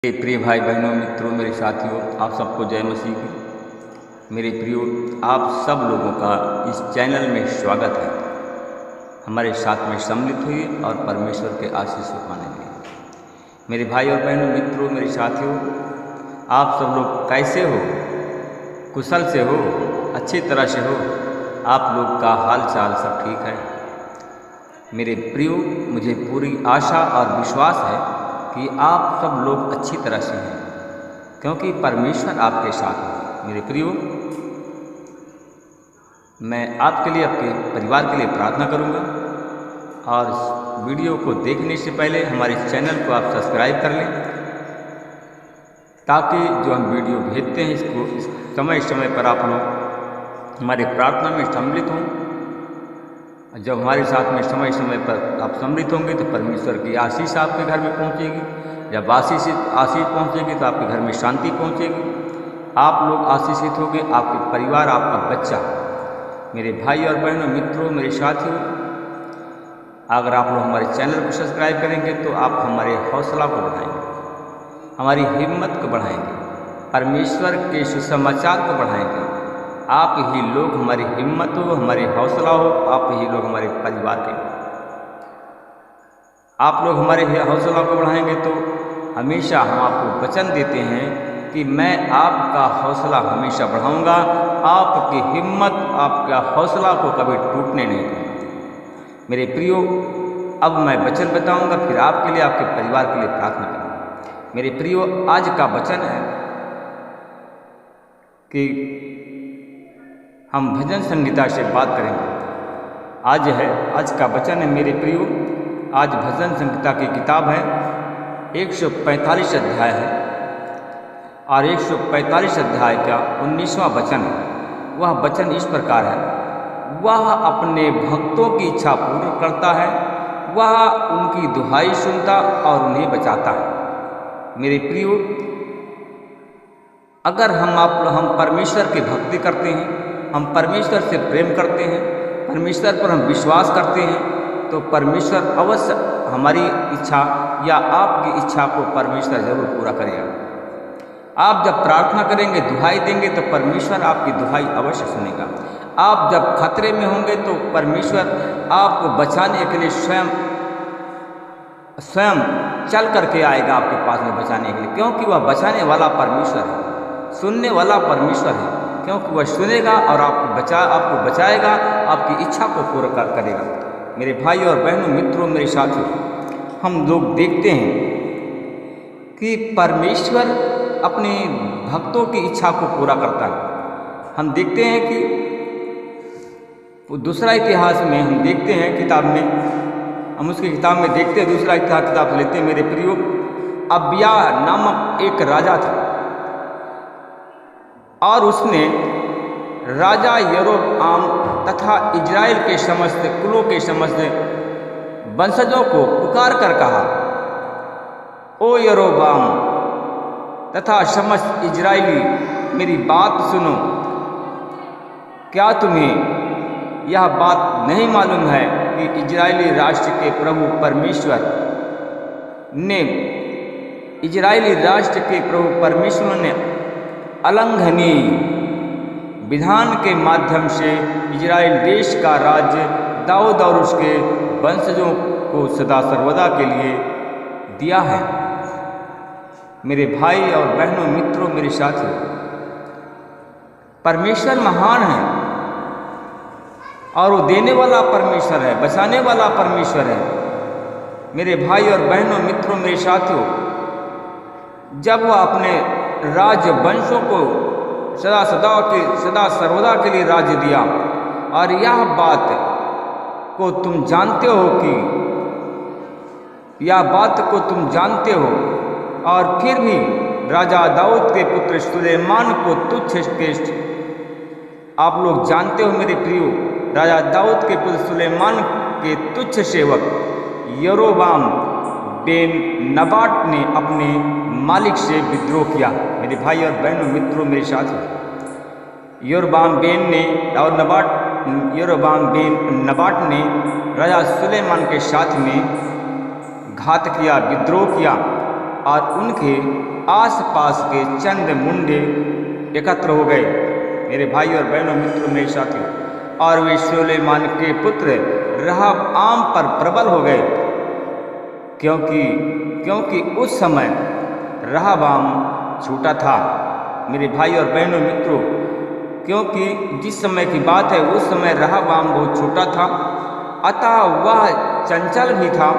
मेरे प्रिय भाई बहनों, मित्रों, मेरे साथियों, आप सबको जय मसीह की। मेरे प्रियो, आप सब लोगों का इस चैनल में स्वागत है। हमारे साथ में सम्मिलित हुए और परमेश्वर के आशीष पाने के लिए। मेरे भाई और बहनों, मित्रों, मेरे साथियों, आप सब लोग कैसे हो? कुशल से हो? अच्छी तरह से हो? आप लोग का हाल चाल सब ठीक है? मेरे प्रियो, मुझे पूरी आशा और विश्वास है कि आप सब लोग अच्छी तरह से हैं, क्योंकि परमेश्वर आपके साथ है। मेरे प्रियो, मैं आपके लिए, आपके परिवार के लिए प्रार्थना करूंगा और इस वीडियो को देखने से पहले हमारे चैनल को आप सब्सक्राइब कर लें, ताकि जो हम वीडियो भेजते हैं इसको समय समय पर आप लोग हमारे प्रार्थना में सम्मिलित हों। जब हमारे साथ में समय समय पर आप सम्मिलित होंगे तो परमेश्वर की आशीष आपके घर में पहुंचेगी। जब आशीष पहुंचेगी तो आपके घर में शांति पहुंचेगी। आप लोग आशीषित होंगे, आपके परिवार, आपका बच्चा। मेरे भाई और बहनों, मित्रों, मेरे साथियों, अगर आप लोग हमारे चैनल को सब्सक्राइब करेंगे तो आप हमारे हौसला को बढ़ाएंगे, हमारी हिम्मत को बढ़ाएंगे, परमेश्वर के सुसमाचार को बढ़ाएंगे। आप ही लोग हमारी हिम्मत हो, हमारी हौसला हो, आप ही लोग हमारे परिवार के हो। आप लोग हमारे हौसला को बढ़ाएंगे तो हमेशा हम आपको वचन देते हैं कि मैं आपका हौसला हमेशा बढ़ाऊंगा, आपकी हिम्मत, आपका हौसला को कभी टूटने नहीं दूंगा। मेरे प्रियो, अब मैं वचन बताऊंगा, फिर आपके लिए, आपके परिवार के लिए प्रार्थना करूंगा। मेरे प्रियो, आज का वचन है कि हम भजन संगीता से बात करेंगे। आज का वचन है मेरे प्रियो, आज भजन संगीता की किताब है, 145 अध्याय है और 145 अध्याय का 19वां वचन है। वह वचन इस प्रकार है, वह अपने भक्तों की इच्छा पूर्ण करता है, वह उनकी दुहाई सुनता और उन्हें बचाता है। मेरे प्रियो, अगर हम परमेश्वर की भक्ति करते हैं, हम परमेश्वर से प्रेम करते हैं, परमेश्वर पर हम विश्वास करते हैं, तो परमेश्वर अवश्य हमारी इच्छा या आपकी इच्छा को परमेश्वर जरूर पूरा करेगा। आप जब प्रार्थना करेंगे, दुहाई देंगे, तो परमेश्वर आपकी दुहाई अवश्य सुनेगा। आप जब खतरे में होंगे तो परमेश्वर आपको बचाने के लिए स्वयं चल करके आएगा आपके पास में बचाने के लिए, क्योंकि वह बचाने वाला परमेश्वर है, सुनने वाला परमेश्वर है, क्योंकि वह सुनेगा और आपको बचाएगा, आपकी इच्छा को पूरा करेगा। मेरे भाई और बहनों, मित्रों, मेरे साथियों, हम लोग देखते हैं कि परमेश्वर अपने भक्तों की इच्छा को पूरा करता है। हम देखते हैं कि दूसरा इतिहास में हम देखते हैं किताब में, हम उसकी किताब में देखते हैं, दूसरा इतिहास किताब लेते हैं मेरे प्रियो। अबिय्या नामक एक राजा था और उसने राजा यरोबाम तथा इजराइल के समस्त कुलों के समस्त वंशजों को पुकार कर कहा, ओ यरोबाम तथा समस्त इजराइली, मेरी बात सुनो। क्या तुम्हें यह बात नहीं मालूम है कि इजरायली राष्ट्र के प्रभु परमेश्वर ने अलंघनीय विधान के माध्यम से इजराइल देश का राज्य दाऊद और उसके वंशजों को सदा सर्वदा के लिए दिया है। मेरे भाई और बहनों, मित्रों, मेरे साथियों, परमेश्वर महान है और वो देने वाला परमेश्वर है, बचाने वाला परमेश्वर है। मेरे भाई और बहनों, मित्रों, मेरे साथियों, जब वह अपने राज्य वंशों को सदा सर्वदा के लिए राज्य दिया, और यह बात को तुम जानते हो, और फिर भी राजा दाऊद के पुत्र सुलेमान को तुच्छ आप लोग जानते हो मेरे प्रियो, राजा दाऊद के पुत्र सुलेमान के तुच्छ सेवक यरोबाम बेन नबाट ने अपने मालिक से विद्रोह किया। मेरे भाई और बहनों, मित्रों, मेरे साथियों, यरोबाम बेन नबाट ने राजा सुलेमान के साथ में घात किया, विद्रोह किया और उनके आसपास के चंद मुंडे एकत्र हो गए। मेरे भाई और बहनों, मित्रों, मेरे साथियों, और वे सुलेमान के पुत्र रहबाम पर प्रबल हो गए, क्योंकि उस समय रहबाम छोटा था। मेरे भाई और बहनों, मित्रों, क्योंकि जिस समय की बात है उस समय रहबाम बहुत छोटा था, अतः वह चंचल भी था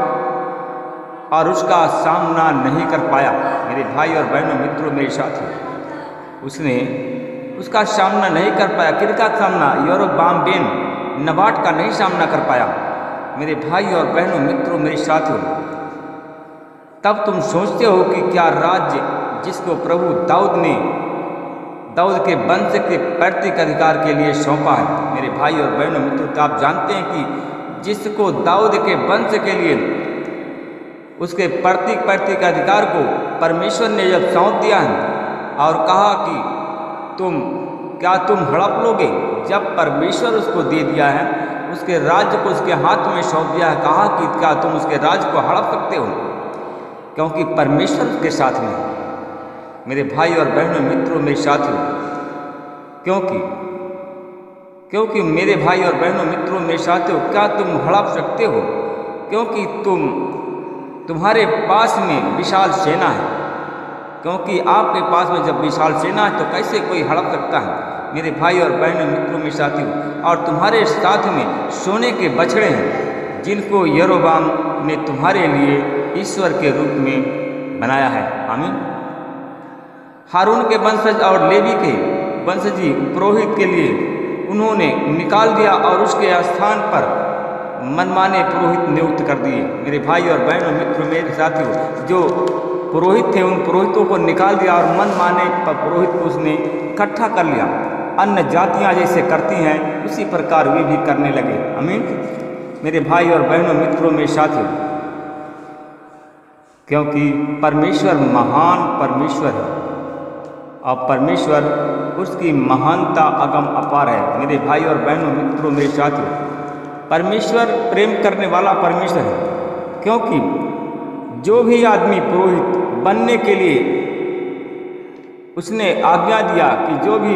और उसका सामना नहीं कर पाया। मेरे भाई और बहनों, मित्रों, मेरे साथियों, उसने उसका सामना नहीं कर पाया। किसका सामना? यरोबाम बिन नबाट का नहीं सामना कर पाया। मेरे भाई और बहनों, मित्रों, मेरे साथियों, तब तुम सोचते हो कि क्या राज्य जिसको प्रभु दाऊद के वंश के पैतृक अधिकार के लिए सौंपा है। मेरे भाई और बहनों, मित्रों, तो आप जानते हैं कि जिसको दाऊद के वंश के लिए उसके पैतृक अधिकार को परमेश्वर ने जब सौंप दिया है और कहा कि तुम हड़प लोगे, जब परमेश्वर उसको दे दिया है, उसके राज्य को उसके हाथ में सौंप दिया है, कहा कि क्या तुम उसके राज्य को हड़प सकते हो? क्योंकि परमेश्वर उसके साथ में। मेरे भाई और बहनों, मित्रों, मेरे साथियों, क्योंकि मेरे भाई और बहनों, मित्रों, मेरे साथियों, क्या तुम हड़प सकते हो? क्योंकि तुम्हारे पास में विशाल सेना है। क्योंकि आपके पास में जब विशाल सेना है तो कैसे कोई हड़प सकता है? मेरे भाई और बहनों, मित्रों, मेरे साथियों, और तुम्हारे साथ में सोने के बछड़े हैं जिनको यरोबाम ने तुम्हारे लिए ईश्वर के रूप में बनाया है। आमीन। हारून के वंशज और लेवी के वंशजी पुरोहित के लिए उन्होंने निकाल दिया और उसके स्थान पर मनमाने पुरोहित नियुक्त कर दिए। मेरे भाई और बहनों, मित्रों, मेरे साथियों, जो पुरोहित थे उन पुरोहितों को निकाल दिया और मनमाने पुरोहित को उसने इकट्ठा कर लिया। अन्य जातियां जैसे करती हैं उसी प्रकार वे भी करने लगे। आमीन। मेरे भाई और बहनों, मित्रों, मेरे साथियों, क्योंकि परमेश्वर महान परमेश्वर है और परमेश्वर उसकी महानता अगम अपार है। मेरे भाई और बहनों, मित्रों, मेरे साथियों, परमेश्वर प्रेम करने वाला परमेश्वर है। क्योंकि जो भी आदमी पुरोहित बनने के लिए उसने आज्ञा दिया कि जो भी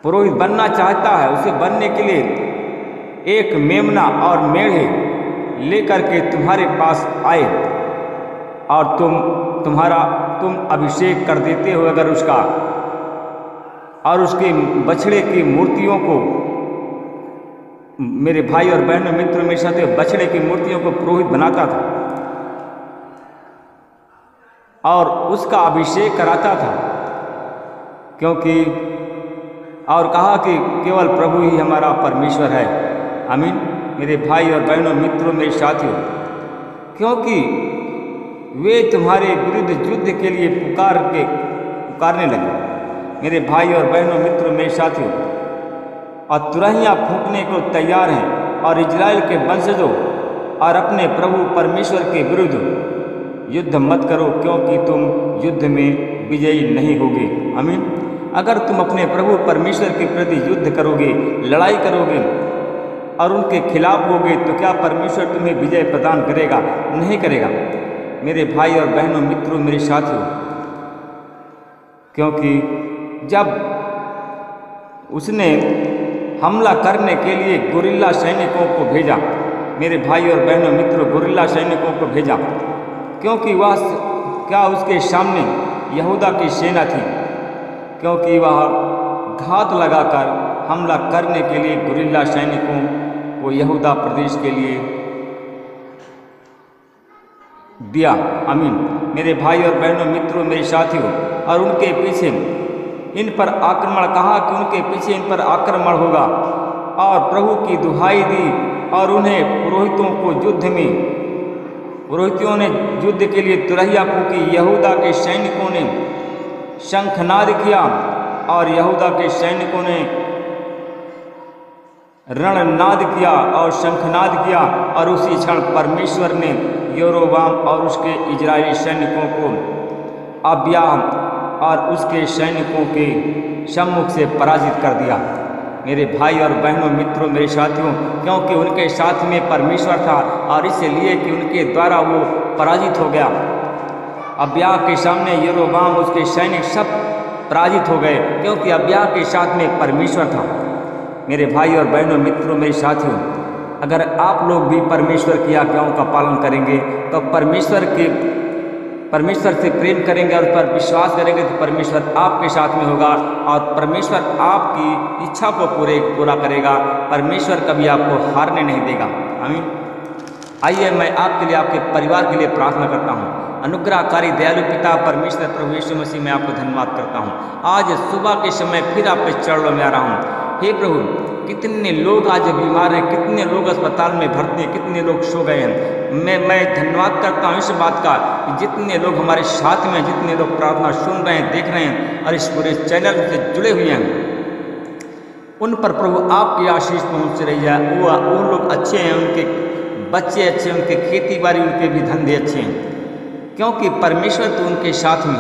पुरोहित बनना चाहता है उसे बनने के लिए एक मेमना और मेढ़े लेकर के तुम्हारे पास आए और तुम अभिषेक कर देते हो अगर उसका, और उसके बछड़े की मूर्तियों को, मेरे भाई और बहनों, मित्रों, मेरे साथ बछड़े की मूर्तियों को पुरोहित बनाता था और उसका अभिषेक कराता था। क्योंकि और कहा कि केवल प्रभु ही हमारा परमेश्वर है। आमीन। मेरे भाई और बहनों, मित्रों, मेरे साथियों, क्योंकि वे तुम्हारे विरुद्ध युद्ध के लिए पुकारने लगे। मेरे भाई और बहनों, मित्रों, मेरे साथियों, और तुरहियां फूंकने को तैयार हैं और इजराइल के वंशजों और अपने प्रभु परमेश्वर के विरुद्ध युद्ध मत करो, क्योंकि तुम युद्ध में विजयी नहीं होगे। आमीन। अगर तुम अपने प्रभु परमेश्वर के प्रति युद्ध करोगे, लड़ाई करोगे और उनके खिलाफ होगे, तो क्या परमेश्वर तुम्हें विजय प्रदान करेगा? नहीं करेगा। मेरे भाई और बहनों, मित्रों, मेरे साथियों, क्योंकि जब उसने हमला करने के लिए गुरिल्ला सैनिकों को भेजा, मेरे भाई और बहनों, मित्रों, गुरिल्ला सैनिकों को भेजा, क्योंकि वह क्या उसके सामने यहूदा की सेना थी, क्योंकि वह घात लगाकर हमला करने के लिए गुरिल्ला सैनिकों को यहूदा प्रदेश के लिए दिया। आमीन। मेरे भाई और बहनों, मित्रों, मेरे साथियों, और उनके पीछे इन पर आक्रमण, कहा कि उनके पीछे इन पर आक्रमण होगा, और प्रभु की दुहाई दी और उन्हें पुरोहितों ने युद्ध के लिए तुरहिया फूंकी। यहूदा के सैनिकों ने शंखनाद किया और यहूदा के सैनिकों ने रणनाद किया और शंखनाद किया, और उसी क्षण परमेश्वर ने यरोबाम और उसके इजरायली सैनिकों को अबिय्याह और उसके सैनिकों के सम्मुख से पराजित कर दिया। मेरे भाई और बहनों, मित्रों, मेरे साथियों, क्योंकि उनके साथ में परमेश्वर था और इसलिए कि उनके द्वारा वो पराजित हो गया। अब्याह के सामने यरोबाम उसके सैनिक सब पराजित हो गए, क्योंकि अब्याह के साथ में परमेश्वर था। मेरे भाई और बहनों, मित्रों, मेरे साथियों, अगर आप लोग भी परमेश्वर की आज्ञाओं का पालन करेंगे तो परमेश्वर से प्रेम करेंगे और उस पर विश्वास करेंगे तो परमेश्वर आपके साथ में होगा और परमेश्वर आपकी इच्छा को पूरा करेगा। परमेश्वर कभी आपको हारने नहीं देगा। आमीन। आइए मैं आपके लिए, आपके परिवार के लिए प्रार्थना करता हूँ। अनुग्रहकारी दयालु पिता परमेश्वर प्रभु यीशु मसीह में आपको धन्यवाद करता हूँ। आज सुबह के समय फिर आपके चरणों में आ रहा हूँ। हे प्रभु, कितने लोग आज बीमार हैं, कितने लोग अस्पताल में भर्ती हैं, कितने लोग सो गए हैं। मैं धन्यवाद करता हूँ इस बात का कि जितने लोग हमारे साथ में, जितने लोग प्रार्थना सुन रहे हैं, देख रहे हैं और इस पूरे चैनल से जुड़े हुए हैं, उन पर प्रभु आपकी आशीष पहुँच रही है। वो लोग अच्छे हैं, उनके बच्चे अच्छे हैं, उनके खेती बाड़ी, उनके भी धंधे अच्छे हैं, क्योंकि परमेश्वर तो उनके साथ में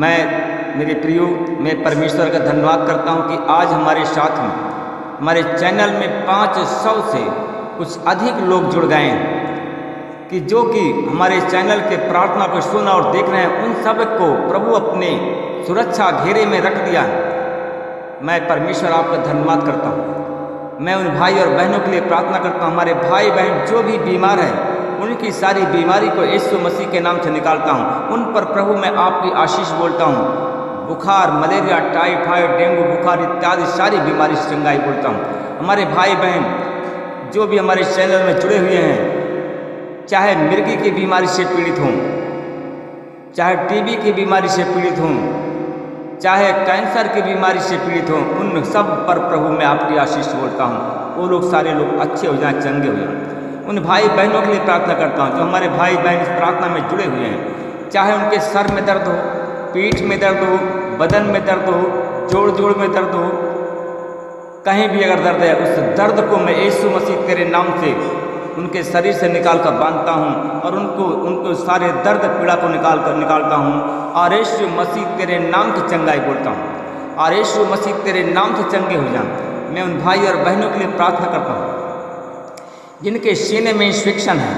है। मेरे प्रियो, मैं परमेश्वर का धन्यवाद करता हूं कि आज हमारे साथ में, हमारे चैनल में 500 से कुछ अधिक लोग जुड़ गए हैं कि जो कि हमारे चैनल के प्रार्थना को सुना और देख रहे हैं। उन सब को प्रभु अपने सुरक्षा घेरे में रख दिया। मैं परमेश्वर आपका धन्यवाद करता हूं। मैं उन भाई और बहनों के लिए प्रार्थना करता हूं, हमारे भाई बहन जो भी बीमार हैं, उनकी सारी बीमारी को यीशु मसीह के नाम से निकालता हूं। उन पर प्रभु मैं आपकी आशीष बोलता हूं। बुखार, मलेरिया, टाइफाइड, डेंगू बुखार इत्यादि सारी बीमारी से चंगाई बोलता हूँ। हमारे भाई बहन जो भी हमारे चैनल में जुड़े हुए हैं, चाहे मिर्गी की बीमारी से पीड़ित हों, चाहे टीबी की बीमारी से पीड़ित हों, चाहे कैंसर की बीमारी से पीड़ित हों, उन सब पर प्रभु मैं आपकी आशीष बोलता हूँ। वो लोग सारे लोग अच्छे हो जाएं, चंगे हो जाएं। उन भाई बहनों के लिए प्रार्थना करता हूँ जो हमारे भाई बहन इस प्रार्थना में जुड़े हुए हैं, चाहे उनके सर में दर्द हो, पीठ में दर्द हो, बदन में दर्द हो, जोड़ में दर्द हो, कहीं भी अगर दर्द है, उस दर्द को मैं यीशु मसीह तेरे नाम से उनके शरीर से निकाल कर बांधता हूँ और उनको सारे दर्द पीड़ा को निकालता हूँ और यीशु मसीह तेरे नाम की चंगाई बोलता हूँ और यीशु मसीह तेरे नाम से चंगे हो जाएं। मैं उन भाई और बहनों के लिए प्रार्थना करता हूँ जिनके सीने में इन्फेक्शन है,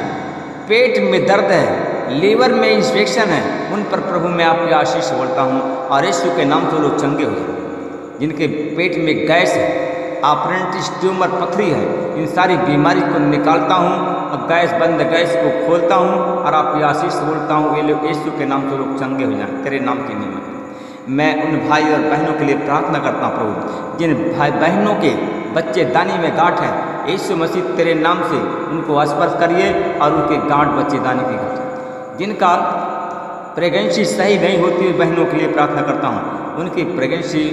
पेट में दर्द है, लीवर में इन्फेक्शन है, उन पर प्रभु मैं आपकी आशीष बोलता हूँ और यीशु के नाम से लोग चंगे हो जाएं। जिनके पेट में गैस है, अपेंडिक्स, ट्यूमर, पथरी है, इन सारी बीमारी को निकालता हूँ और गैस को खोलता हूँ और आपकी आशीष बोलता हूँ। ये लोग यीशु के नाम से लोग चंगे हो जाएं तेरे नाम की नियमत। मैं उन भाई और बहनों के लिए प्रार्थना करता हूँ प्रभु, जिन भाई बहनों के बच्चे दानी में गांठ है, यीशु मसीह तेरे नाम से उनको स्पर्श करिए और उनके गांठ बच्चे दानी की गांठ, जिनका प्रेगनेंसी सही नहीं होती, बहनों के लिए प्रार्थना करता हूँ उनकी प्रेगनेंसी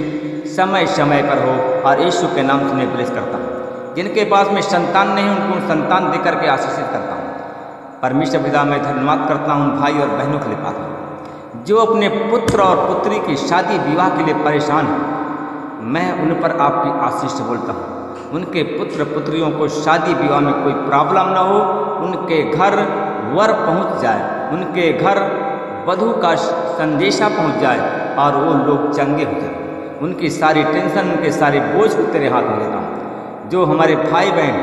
समय समय पर हो और यीशु के नाम से मैं ब्लेस करता हूँ। जिनके पास में संतान नहीं, उनको संतान देकर के आशीषित करता हूँ। परमेश्वर पिता मैं धन्यवाद करता हूँ भाई और बहनों के लिए प्रार्थना, जो अपने पुत्र और पुत्री की शादी विवाह के लिए परेशान हैं, मैं उन पर आपकी आशीष बोलता हूँ। उनके पुत्र पुत्रियों को शादी विवाह में कोई प्रॉब्लम ना हो, उनके घर वर पहुँच जाए, उनके घर वधू का संदेशा पहुँच जाए और वो लोग चंगे हो जाए। उनकी सारी टेंशन, उनके सारे बोझ को तेरे हाथ में देता हूँ। जो हमारे भाई बहन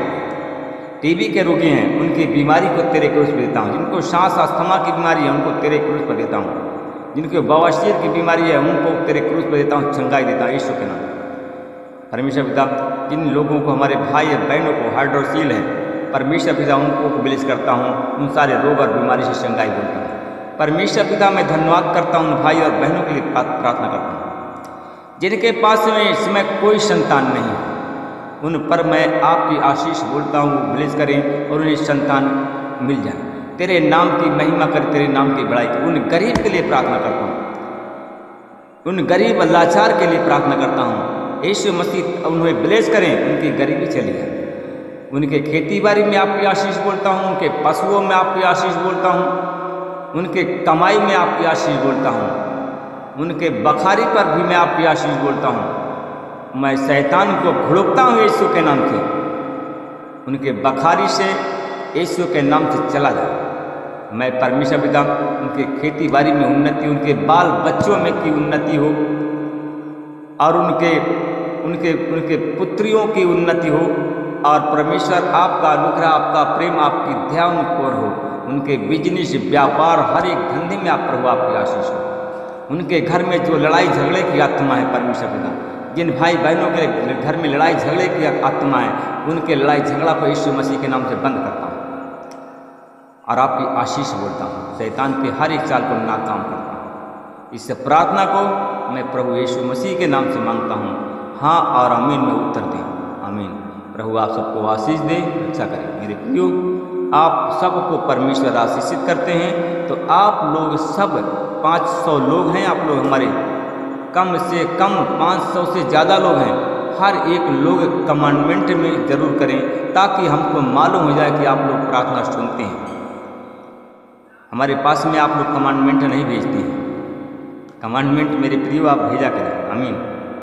टीबी के रोगी हैं, उनकी बीमारी को तेरे क्रूस पर देता हूँ। जिनको सांस अस्थमा की बीमारी है, उनको तेरे क्रूस पर देता हूँ। जिनको बवासीर की बीमारी है, उनको तेरे क्रूस पर देता हूँ, चंगाई देता हूँ यीशु के नाम। परमेश्वर पिता, जिन लोगों को, हमारे भाई और बहनों को हाइड्रोसील है, परमेश्वर पिता उनको ब्लेस करता हूँ, उन सारे रोग और बीमारी से चंगाई बोलता हूँ। परमेश्वर पिता मैं धन्यवाद करता हूँ भाई और बहनों के लिए प्रार्थना करता हूँ जिनके पास में इस समय कोई संतान नहीं है, उन पर मैं आपकी आशीष बोलता हूँ, ब्लेस करें और उन्हें संतान मिल जाए। तेरे नाम की महिमा कर, तेरे नाम की बड़ाई कर। उन गरीब के लिए प्रार्थना करता हूँ, उन गरीब लाचार के लिए प्रार्थना करता हूँ। यीशु मसीह उन्हें ब्लेस करें, उनकी गरीबी चली जाए। उनके खेती बाड़ी में आपकी आशीष बोलता हूँ, उनके पशुओं में आपकी आशीष बोलता हूँ, उनके कमाई में आपकी आशीष बोलता हूँ, उनके बखारी पर भी मैं आपकी आशीष बोलता हूँ। मैं शैतान को भुड़कता हूँ यीशु के नाम से, उनके बखारी से यीशु के नाम से चला जाए। मैं परमेश्वर पिता उनके खेती बाड़ी में उन्नति, उनके बाल बच्चों में की उन्नति हो और उनके पुत्रियों की उन्नति हो और परमेश्वर आपका अनुग्रह, आपका प्रेम, आपकी ध्यान पर हो उनके बिजनेस व्यापार हर एक धंधे में आप प्रभु आपकी आशीष हो। उनके घर में जो लड़ाई झगड़े की आत्मा है परमेश्वर पिता, जिन भाई बहनों के घर में लड़ाई झगड़े की आत्मा है, उनके लड़ाई झगड़ा को यीशु मसीह के नाम से बंद करता हूँ और आपकी आशीष बोलता हूँ। शैतान के हर एक चाल को नाकाम करता हूँ। इस प्रार्थना को मैं प्रभु यीशु मसीह के नाम से मांगता हूँ। हाँ और आमीन में उत्तर दें। आमीन। प्रभु आप सबको आशीष दे, रक्षा करें। मेरे प्रियो, आप सबको परमेश्वर आशीषित करते हैं। तो आप लोग सब 500 लोग हैं, आप लोग हमारे कम से कम 500 से ज़्यादा लोग हैं। हर एक लोग कमांडमेंट में ज़रूर करें ताकि हमको मालूम हो जाए कि आप लोग प्रार्थना सुनते हैं। हमारे पास में आप लोग कमांडमेंट नहीं भेजते हैं। कमांडमेंट मेरे प्रियो आप भेजा करें। आमीन।